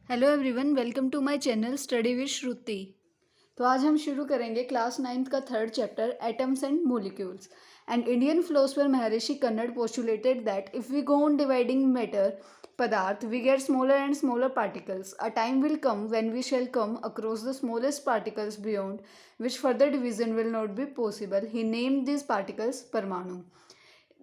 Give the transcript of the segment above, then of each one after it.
Hello everyone, welcome to my channel study with Shruti. तो आज हम शुरू करेंगे क्लास 9th का third chapter atoms and molecules. And Indian philosopher Maharshi Kanad postulated that if we go on dividing matter पदार्थ we get smaller and smaller particles. A time will come when we shall come across the smallest particles beyond which further division will not be possible. He named this particles परमाणु।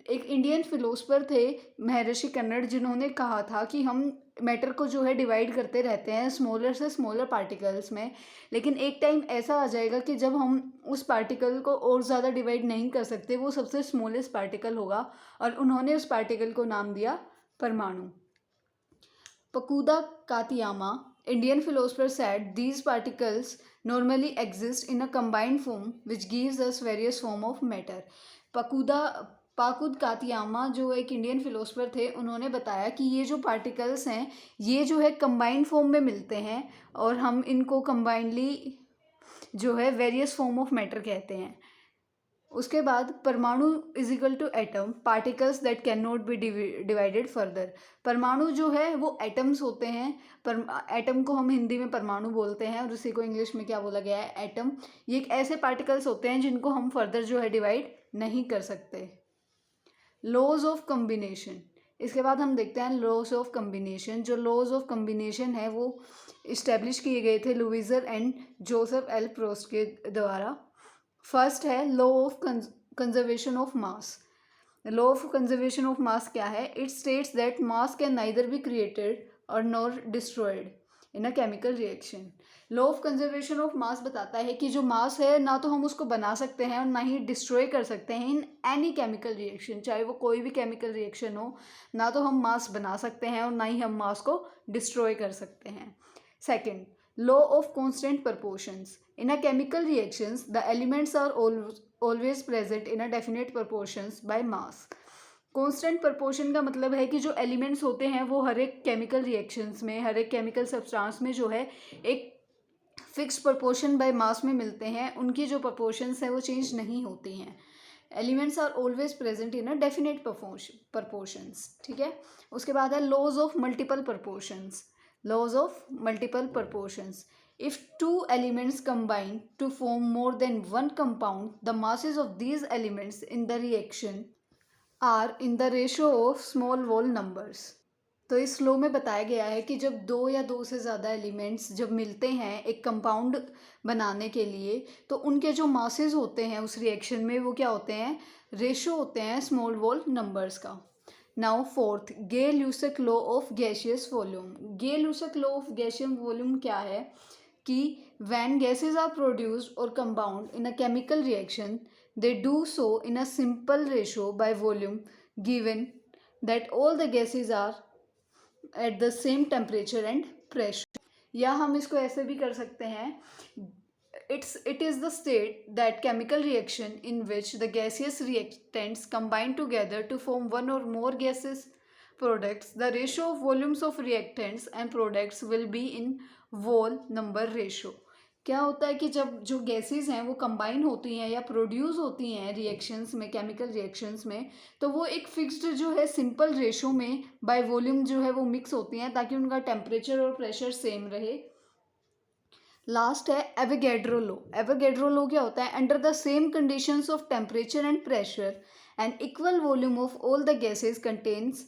एक Indian philosopher थे महर्षि कन्नड़, जिन्होंने कहा था कि हम matter को जो है डिवाइड करते रहते हैं स्मॉलर से स्मॉलर पार्टिकल्स में, लेकिन एक टाइम ऐसा आ जाएगा कि जब हम उस पार्टिकल को और ज़्यादा डिवाइड नहीं कर सकते, वो सबसे स्मॉलेस्ट पार्टिकल होगा और उन्होंने उस पार्टिकल को नाम दिया परमाणु। पकूदा कातियामा, Indian philosopher, said these particles normally exist in a combined form which gives us various form of matter. पकूदा पाकुद कातियामा जो एक इंडियन फिलोसफर थे, उन्होंने बताया कि ये जो पार्टिकल्स हैं ये जो है कंबाइंड फॉर्म में मिलते हैं और हम इनको कंबाइंडली जो है वेरियस फॉर्म ऑफ मैटर कहते हैं। उसके बाद परमाणु is equal to atom particles that can not be divided further. परमाणु जो है वो एटम्स होते हैं। एटम को हम हिंदी में परमाणु बोलते हैं और उसी को इंग्लिश में क्या बोला गया है, एटम। ये एक ऐसे पार्टिकल्स होते हैं जिनको हम फर्दर जो है डिवाइड नहीं कर सकते। लॉज ऑफ कम्बिनेशन, इसके बाद हम देखते हैं लॉज ऑफ कम्बिनेशन। जो लॉज ऑफ कम्बिनेशन है वो इस्टेब्लिश किए गए थे Lavoisier and Joseph L Proust के द्वारा। फर्स्ट है law of conservation of mass. Law of conservation of mass क्या है? It states that mass can neither be created और nor destroyed in a chemical reaction. Law of conservation of mass बताता है कि जो मास है ना तो हम उसको बना सकते हैं और ना ही डिस्ट्रॉय कर सकते हैं इन एनी केमिकल रिएक्शन, चाहे वो कोई भी केमिकल रिएक्शन हो। ना तो हम मास बना सकते हैं और ना ही हम मास को डिस्ट्रॉय कर सकते हैं। Second, law of constant proportions. In a chemical reactions, the elements are always present in a definite proportions by mass. Constant proportion का मतलब है कि जो एलिमेंट्स होते हैं वो हर एक केमिकल रिएक्शंस में, हर एक केमिकल सब्सटेंस में जो है एक फिक्स प्रपोर्शन बाय मास में मिलते हैं। उनकी जो प्रपोर्शंस है वो चेंज नहीं होती हैं। Elements are always present in a definite proportions. ठीक है। उसके बाद है laws of multiple proportions. Laws of multiple proportions. If two elements combine to form more than one compound, the masses of these elements in the reaction are in the ratio of small whole numbers. तो इस law में बताया गया है कि जब दो या दो से ज़्यादा एलिमेंट्स जब मिलते हैं एक कंपाउंड बनाने के लिए, तो उनके जो मासेस होते हैं उस रिएक्शन में वो क्या होते हैं, रेशो होते हैं स्मॉल वॉल नंबर्स का। Now fourth, Gay Lussac law of gaseous volume. Gay Lussac law of gaseous volume क्या है कि व्हेन गैसेस आर प्रोड्यूस्ड और compound in a chemical reaction they do so in a simple ratio by volume given that all the gases are at the same temperature and pressure. या हम इसको ऐसे भी कर सकते हैं, it is the state that chemical reaction in which the gaseous reactants combine together to form one or more gaseous products. The ratio of volumes of reactants and products will be in whole number ratio. क्या होता है कि जब जो gases हैं वो combine होती हैं या प्रोड्यूस होती हैं रिएक्शंस में, केमिकल रिएक्शंस में, तो वो एक फिक्स्ड जो है सिंपल रेशो में बाय वॉल्यूम जो है वो मिक्स होती हैं ताकि उनका टेम्परेचर और प्रेशर सेम रहे। लास्ट है एवोगैड्रो लॉ। एवोगैड्रो लॉ क्या होता है? Under the same conditions of temperature and pressure and equal volume of all the gases contains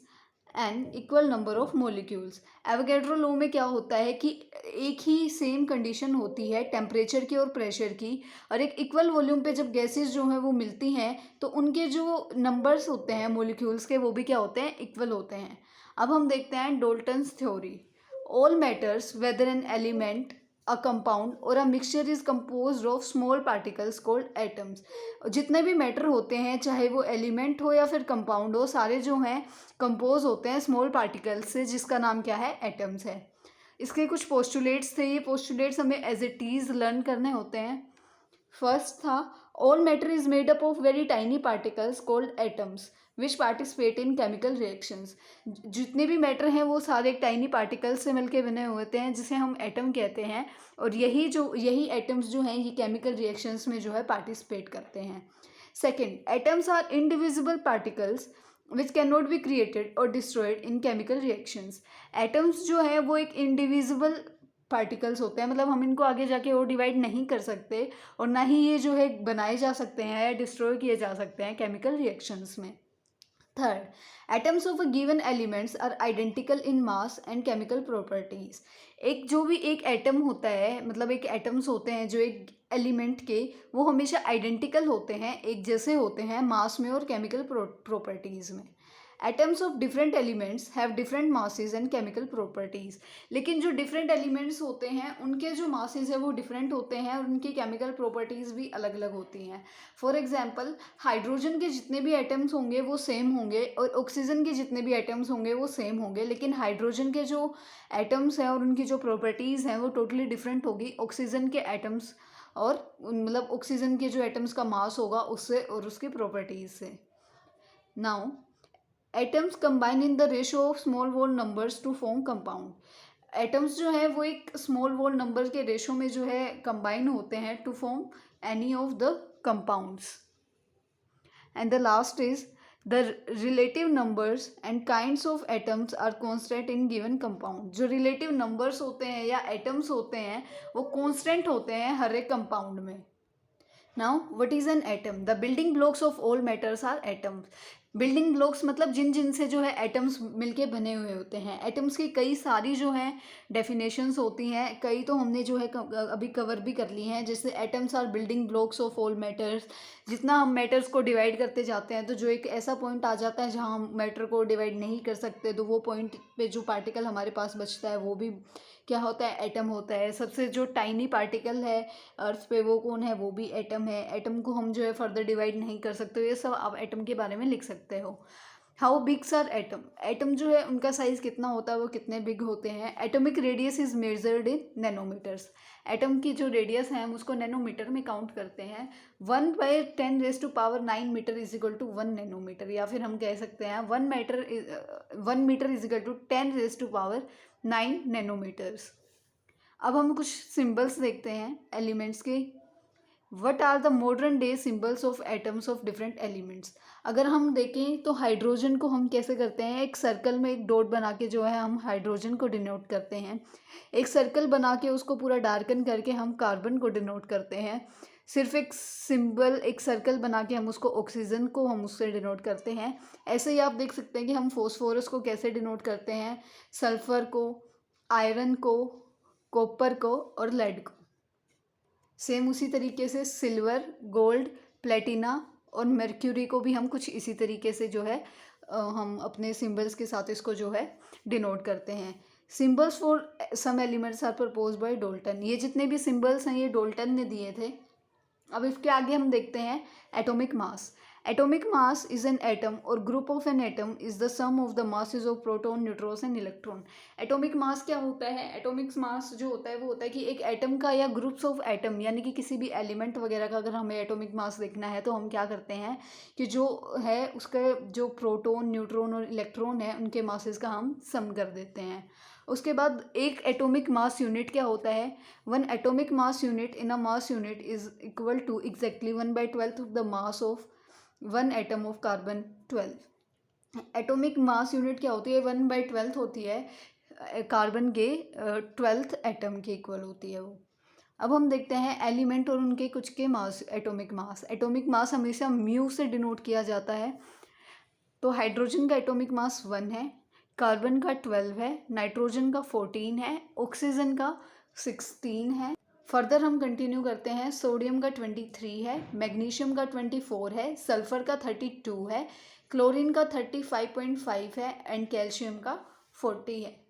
an equal number of molecules. Avogadro law में क्या होता है कि एक ही सेम कंडीशन होती है टेम्परेचर की और प्रेशर की, और एक इक्वल वॉल्यूम पे जब गैसेस जो हैं वो मिलती हैं तो उनके जो नंबर्स होते हैं मोलिक्यूल्स के वो भी क्या होते हैं, इक्वल होते हैं। अब हम देखते हैं Dalton's theory. All matters whether an element a compound और a mixture is composed of small particles called atoms. जितने भी मैटर होते हैं चाहे वो एलिमेंट हो या फिर कंपाउंड हो, सारे जो हैं कंपोज होते हैं स्मॉल पार्टिकल्स से, जिसका नाम क्या है, एटम्स है। इसके कुछ पोस्टुलेट्स थे, ये पोस्टुलेट्स हमें एज इट इज लर्न करने होते हैं। फर्स्ट था all matter is made up of very tiny particles called atoms which participate in chemical reactions. जितने भी मैटर हैं वो सारे एक टाइनी पार्टिकल्स से मिलके बने होते हैं जिसे हम एटम कहते हैं, और यही एटम्स जो हैं ये केमिकल रिएक्शंस में जो है पार्टिसिपेट करते हैं। Second, atoms are indivisible particles which can not be created और destroyed in chemical reactions. Atoms जो है वो एक इंडिविजिबल पार्टिकल्स होते हैं, मतलब हम इनको आगे जाके और डिवाइड नहीं कर सकते और ना ही ये जो है बनाए जा सकते हैं या डिस्ट्रॉय किए जा सकते हैं केमिकल रिएक्शंस में। Third, atoms of a given elements are identical in mass and chemical properties. एक जो भी एक एटम होता है, मतलब एक एटम्स होते हैं जो एक एलिमेंट के, वो हमेशा आइडेंटिकल होते हैं, एक जैसे होते हैं मास में और केमिकल प्रॉपर्टीज में। Atoms of different elements have different masses and chemical properties. लेकिन जो डिफरेंट एलिमेंट्स होते हैं उनके जो मासेस है वो डिफरेंट होते हैं और उनकी केमिकल प्रॉपर्टीज भी अलग अलग होती हैं। फॉर एग्जांपल, हाइड्रोजन के जितने भी एटम्स होंगे वो सेम होंगे और ऑक्सीजन के जितने भी एटम्स होंगे वो सेम होंगे, लेकिन हाइड्रोजन के जो एटम्स हैं और उनकी जो प्रॉपर्टीज़ हैं वो टोटली डिफरेंट होगी ऑक्सीजन के एटम्स और मतलब ऑक्सीजन के जो एटम्स का मास होगा उससे और उसकी प्रॉपर्टीज से। Now, atoms combine in the ratio of small whole numbers to form compound. Atoms जो है वो एक स्मॉल वोल नंबर के रेशियो में जो है कंबाइन होते हैं to form any of the compounds. And the last is the relative numbers and kinds of atoms are constant in given compound. जो रिलेटिव नंबर्स होते हैं या एटम्स होते हैं वो कॉन्स्टेंट होते हैं हर एक कंपाउंड में। Now, what is an atom? The building blocks of all matters are atoms. Building blocks मतलब जिन जिन से जो है एटम्स मिलके बने हुए होते हैं। एटम्स की कई सारी जो हैं डेफिनेशंस होती हैं, कई तो हमने जो है अभी कवर भी कर ली हैं, जैसे atoms are building blocks of all matters. जितना हम मैटर्स को डिवाइड करते जाते हैं तो जो एक ऐसा पॉइंट आ जाता है जहाँ हम मैटर को डिवाइड नहीं कर सकते, तो वो पॉइंट पे जो पार्टिकल हमारे पास बचता है वो भी क्या होता है? एटम होता है। सबसे जो टाइनी पार्टिकल है अर्थ पे वो कौन है? वो भी एटम है। एटम को हम जो है फर्दर डिवाइड नहीं कर सकते। ये सब आप एटम के बारे में लिख सकते हो। How bigs are atom? Atom जो है उनका साइज कितना होता है, वो कितने बिग होते हैं। Atomic radius is measured in nanometres. Atom की जो रेडियस है हम उसको नैनोमीटर में काउंट करते हैं। 1/10⁹ metre is equal to 1 nanometre, या फिर हम कह सकते हैं 1 metre is equal to 10⁹ nanometres. अब हम कुछ सिंबल्स देखते हैं एलिमेंट्स के। What are the modern day symbols of atoms of different elements? अगर हम देखें तो हाइड्रोजन को हम कैसे करते हैं? एक सर्कल में एक डॉट बना के जो है हम हाइड्रोजन को डिनोट करते हैं। एक सर्कल बना के उसको पूरा डार्कन करके हम कार्बन को डिनोट करते हैं। सिर्फ एक सिंबल, एक सर्कल बना के हम उसको ऑक्सीजन को हम उससे डिनोट करते हैं। ऐसे ही आप देख सकते हैं कि हम फॉस्फोरस को कैसे डिनोट करते हैं, सल्फर को, आयरन को, कॉपर को और लेड को। सेम उसी तरीके से सिल्वर, गोल्ड, प्लेटिना और मर्क्यूरी को भी हम कुछ इसी तरीके से जो है हम अपने सिंबल्स के साथ इसको जो है डिनोट करते हैं। Symbols for some elements are propose by Dalton. ये जितने भी सिंबल्स हैं ये डाल्टन ने दिए थे। अब इसके आगे हम देखते हैं atomic mass. Atomic mass is an atom और group of an atom is the sum of the masses of proton, neutrons and electron. Atomic mass क्या होता है? एटॉमिक मास जो होता है वो होता है कि एक एटम का या ग्रुप्स ऑफ एटम, यानी कि किसी भी एलिमेंट वगैरह का अगर हमें एटॉमिक मास देखना है तो हम क्या करते हैं कि जो है उसका जो प्रोटॉन, न्यूट्रॉन और इलेक्ट्रॉन है उनके मासेस का हम सम कर देते हैं। उसके बाद एक एटॉमिक मास यूनिट क्या होता है? 1 atomic mass unit in a mass unit is equal to exactly 1/12 of the mass of 1 atom of carbon 12। Atomic mass unit क्या होती है? 1/12 होती है कार्बन के 12th एटम के इक्वल होती है वो। अब हम देखते हैं एलिमेंट और उनके कुछ के मास। एटॉमिक मास, एटॉमिक मास हमेशा म्यू से डिनोट किया जाता है। तो हाइड्रोजन का एटॉमिक मास 1 है, कार्बन का 12 है, नाइट्रोजन का 14 है, ऑक्सीजन का 16 है। फर्दर हम कंटिन्यू करते हैं। सोडियम का 23 है, मैग्नीशियम का 24 है, सल्फर का 32 है, क्लोरीन का 35.5 है एंड कैल्शियम का 40 है।